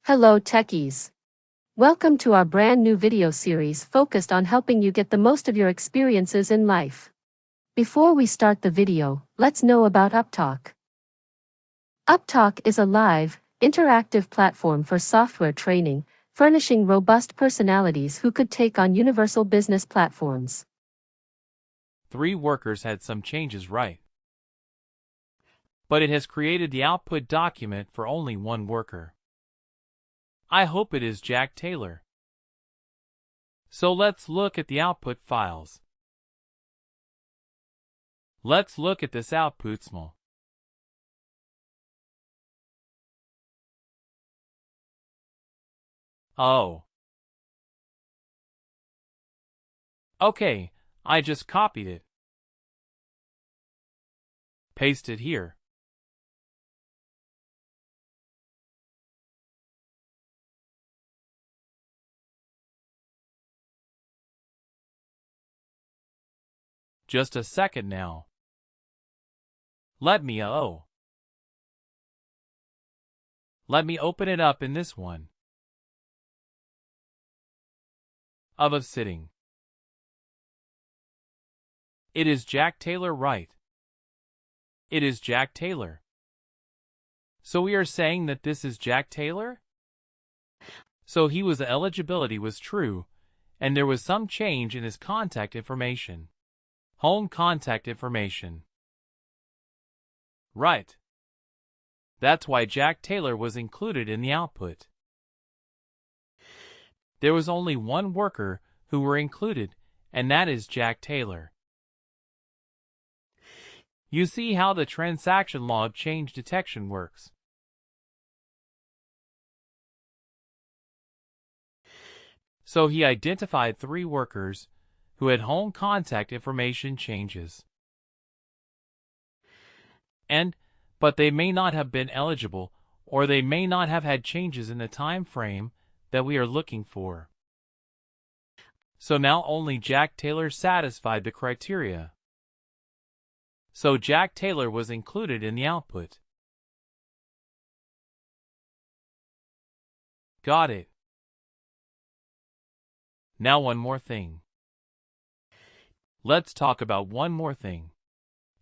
Hello techies. Welcome to our brand new video series focused on helping you get the most of your experiences in life. Before we start the video, let's know about Upptalk. Upptalk is a live, interactive platform for software training, furnishing robust personalities who could take on universal business platforms. 3 workers had some changes right. But it has created the output document for only 1 worker. I hope it is Jack Taylor. So let's look at the output files. Let's look at this output small. Oh. Okay, I just copied it. Paste it here. Just a second now. Let me open it up in this one. Of a sitting. It is Jack Taylor, right? It is Jack Taylor. So we are saying that this is Jack Taylor? So the eligibility was true, and there was some change in his contact information. Home contact information. Right. That's why Jack Taylor was included in the output. There was only 1 worker who were included, and that is Jack Taylor. You see how the transaction log change detection works. So he identified 3 workers who had home contact information changes. But they may not have been eligible, or they may not have had changes in the time frame that we are looking for. So now only Jack Taylor satisfied the criteria. So Jack Taylor was included in the output. Got it. Now one more thing. Let's talk about one more thing.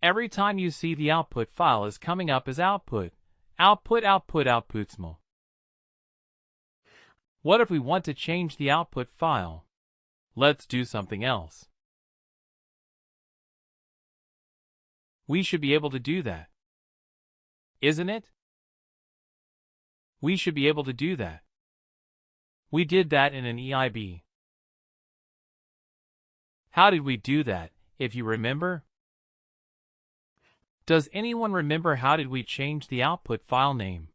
Every time you see the output file is coming up as output small. What if we want to change the output file? Let's do something else. We should be able to do that. Isn't it? We should be able to do that. We did that in an EIB. How did we do that, if you remember? Does anyone remember how did we change the output file name?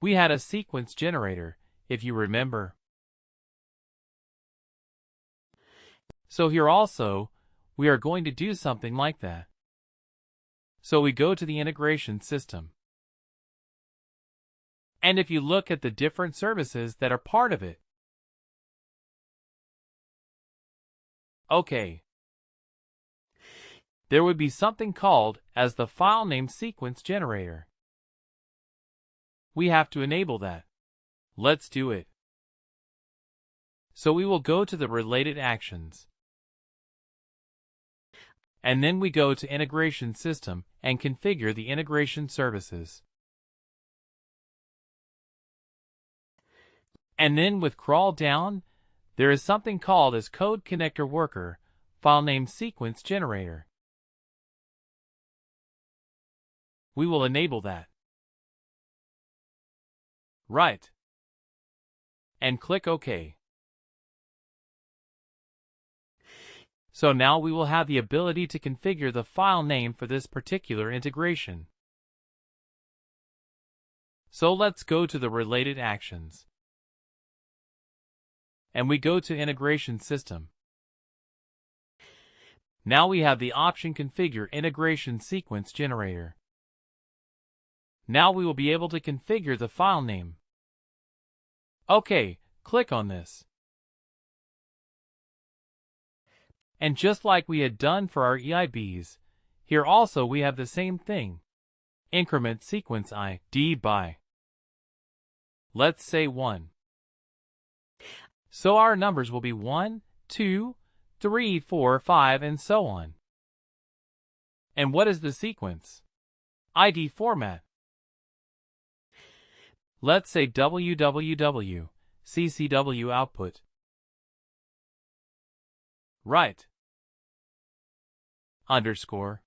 We had a sequence generator, if you remember. So here also, we are going to do something like that. So we go to the integration system. And if you look at the different services that are part of it. Okay. There would be something called as the file name sequence generator. We have to enable that. Let's do it. So we will go to the related actions. And then we go to integration system and configure the integration services. And then with crawl down, there is something called as code connector worker, file name sequence generator. We will enable that. Right. And click OK. So now we will have the ability to configure the file name for this particular integration. So let's go to the related actions. And we go to integration system. Now we have the option configure integration sequence generator. Now we will be able to configure the file name. Okay, click on this. And just like we had done for our EIBs, here also we have the same thing. increment sequence ID by, let's say 1. So our numbers will be 1, 2, 3, 4, 5, and so on. And what is the sequence ID format? Let's say www, CCW output. Right. Underscore.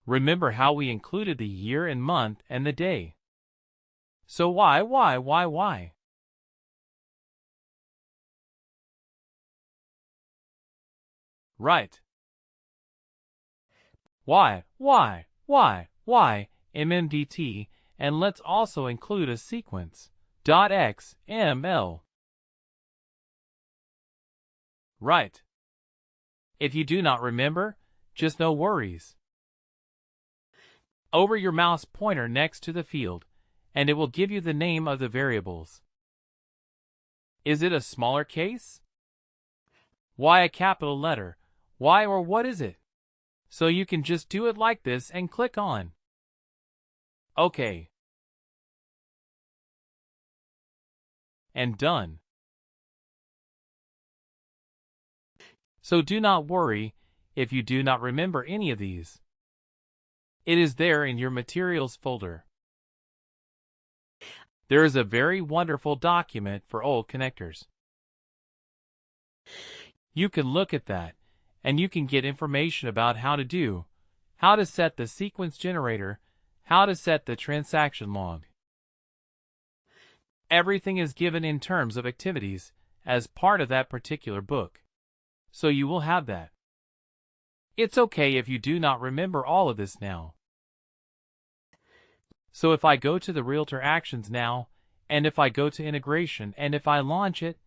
Remember how we included the year and month and the day. So why? Right. MMDT, and let's also include a sequence, .xml. Right. If you do not remember, just no worries. Over your mouse pointer next to the field, and it will give you the name of the variables. Is it a smaller case? Why a capital letter? Why, or what is it? So you can just do it like this and click on OK. And done. So do not worry if you do not remember any of these. It is there in your materials folder. There is a very wonderful document for old connectors. You can look at that, and you can get information about how to set the sequence generator, how to set the transaction log. Everything is given in terms of activities as part of that particular book. So you will have that. It's okay if you do not remember all of this now. So if I go to the Realtor Actions now, and if I go to Integration, and if I launch it,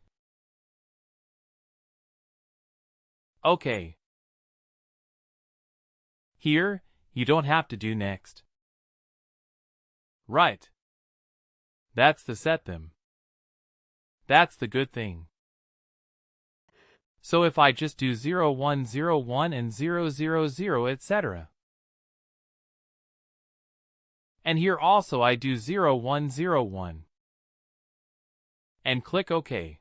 okay. Here, you don't have to do next. Right. That's the set them. That's the good thing. So if I just do 0101 and 000, etc. And here also I do 0101. And click OK.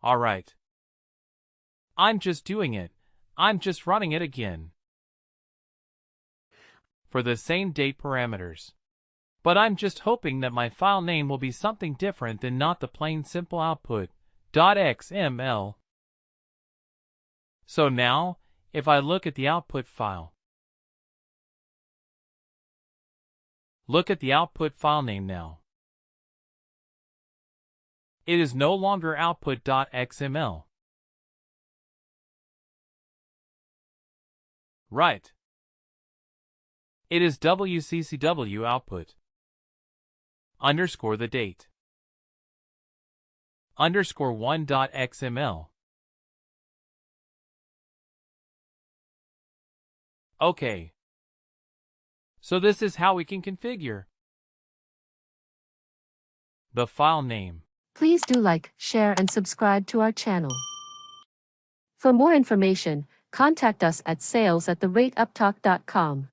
Alright. I'm just doing it. I'm just running it again. For the same date parameters. But I'm just hoping that my file name will be something different than not the plain simple output, .xml. So now, if I look at the output file, look at the output file name now. It is no longer output.xml. Right. It is WCCW output. Underscore the date. Underscore 1.xml. Okay. So this is how we can configure the file name. Please do like, share, and subscribe to our channel. For more information, contact us at sales@upptalk.com.